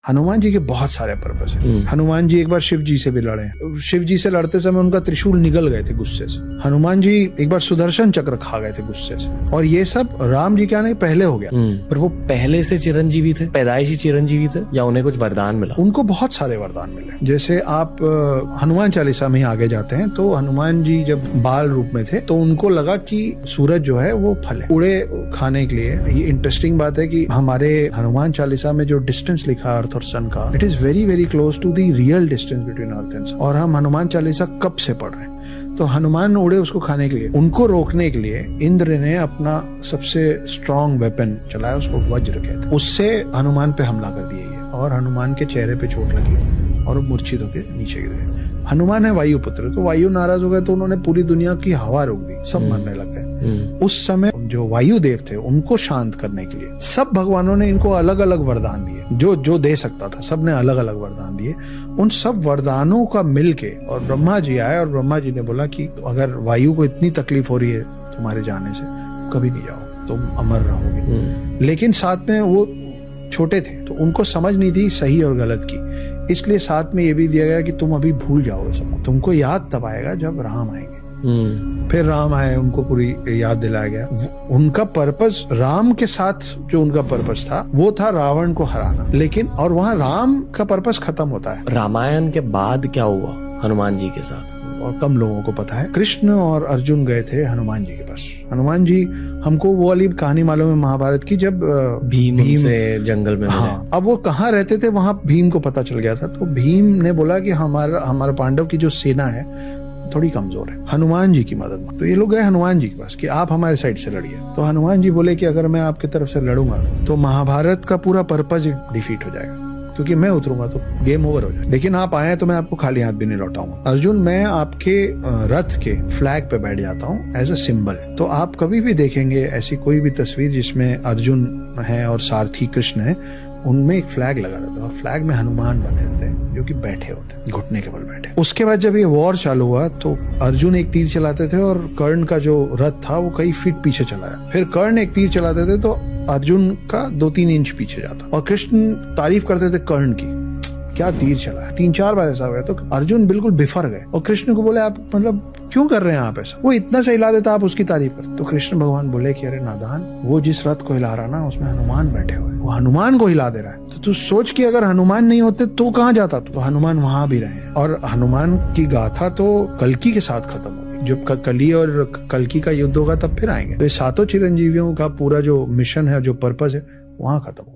हनुमान जी के बहुत सारे पर्पस है। हनुमान जी एक बार शिव जी से भी लड़े, शिव जी से लड़ते समय उनका त्रिशूल निगल गए थे गुस्से से। हनुमान जी एक बार सुदर्शन चक्र खा गए थे गुस्से से, और ये सब राम जी क्या नहीं पहले हो गया। पर वो पहले से चिरंजीवी थे, पैदाइशी चिरंजीवी थे, या उन्हें कुछ वरदान मिला? उनको बहुत सारे वरदान मिले। जैसे आप हनुमान चालीसा में ही आगे जाते हैं तो हनुमान जी जब बाल रूप में थे तो उनको लगा कि सूरज जो है वो फल है, उड़े खाने के लिए। ये इंटरेस्टिंग बात है कि हमारे हनुमान चालीसा में जो डिस्टेंस लिखा अर्थ और सन का, it is very very close to the real distance between earth and sun. और हम हनुमान चालीसा कब से पढ़ रहे हैं, तो हनुमान उड़े उसको खाने के लिए, उनको रोकने के लिए इंद्र ने अपना सबसे स्ट्रॉन्ग वेपन चलाया, उसको वज्र कहते, उससे हनुमान पे हमला कर दिया ये, और हनुमान के चेहरे पे चोट लगी और मूर्छित होकर नीचे गिर गए। हनुमान है वायुपुत्र, तो वायु नाराज हो गए तो उन्होंने पूरी दुनिया की हवा रोक दी, सब मरने लग गए। उस समय जो वायु देव थे उनको शांत करने के लिए सब भगवानों ने इनको अलग अलग वरदान दिए, जो दे सकता था सब ने अलग अलग वरदान दिए। उन सब वरदानों का मिलके और ब्रह्मा जी आए, और ब्रह्मा जी ने बोला कि अगर वायु को इतनी तकलीफ हो रही है तुम्हारे जाने से, कभी नहीं जाओ, तुम अमर रहोगे। लेकिन साथ में वो छोटे थे तो उनको समझ नहीं थी सही और गलत की, इसलिए साथ में ये भी दिया गया कि तुम अभी भूल जाओगे सबको, तुमको याद तब आएगा जब राम आएंगे। फिर राम आए, उनको पूरी याद दिलाया गया। उनका पर्पस राम के साथ जो उनका पर्पस था वो था रावण को हराना, लेकिन और वहाँ राम का पर्पस खत्म होता है। रामायण के बाद क्या हुआ हनुमान जी के साथ, और कम लोगों को पता है। कृष्ण और अर्जुन गए थे हनुमान जी के पास। हनुमान जी, हमको वो वाली कहानी मालूम है महाभारत की, जब भीम से जंगल में मिले। अब वो कहाँ रहते थे वहां भीम को पता चल गया था, तो भीम ने बोला कि हमारा पांडव की जो सेना है थोड़ी कमजोर है, हनुमान जी की मदद में। तो ये लोग गए हनुमान जी के पास कि आप हमारे साइड से लड़िए। तो हनुमान जी बोले कि अगर मैं आपकी तरफ से लड़ूंगा तो महाभारत का पूरा पर्पस डिफीट हो जाएगा, क्योंकि मैं उतरूंगा तो गेम ओवर हो जाए। लेकिन आप आए तो मैं आपको खाली हाथ भी नहीं लौटाऊंगा। अर्जुन, मैं आपके रथ के फ्लैग पे बैठ जाता हूँ एज अ सिंबल। तो आप कभी भी देखेंगे ऐसी कोई भी तस्वीर जिसमें अर्जुन है और सारथी कृष्ण है, उनमें एक फ्लैग लगा रहता है, और फ्लैग में हनुमान बने रहते हैं जो कि बैठे होते हैं, घुटने के बल बैठे। उसके बाद जब ये वॉर चालू हुआ तो अर्जुन एक तीर चलाते थे और कर्ण का जो रथ था वो कई फीट पीछे चला गया। फिर कर्ण एक तीर चलाते थे तो अर्जुन का 2-3 इंच पीछे जाता, और कृष्ण तारीफ करते थे कर्ण की, क्या तीर चला है। 3-4 बार ऐसा हुआ तो अर्जुन बिल्कुल बिफर गए, और कृष्ण को बोले आप मतलब क्यों कर रहे हैं आप ऐसा, वो इतना सा हिला देता आप उसकी तारीफ करते। तो कृष्ण भगवान बोले कि अरे नादान, वो जिस रथ को हिला रहा ना उसमें हनुमान बैठे हुए, वो हनुमान को हिला दे रहा है। तो तू सोच कि अगर हनुमान नहीं होते तो कहाँ जाता, तो हनुमान वहां भी रहे। और हनुमान की गाथा तो कल्कि के साथ खत्म होगी, जब कली और कल्कि का युद्ध होगा तब फिर आएंगे। तो ये 7 चिरंजीवियों का पूरा जो मिशन है, जो पर्पस है, वहां खत्म होगा।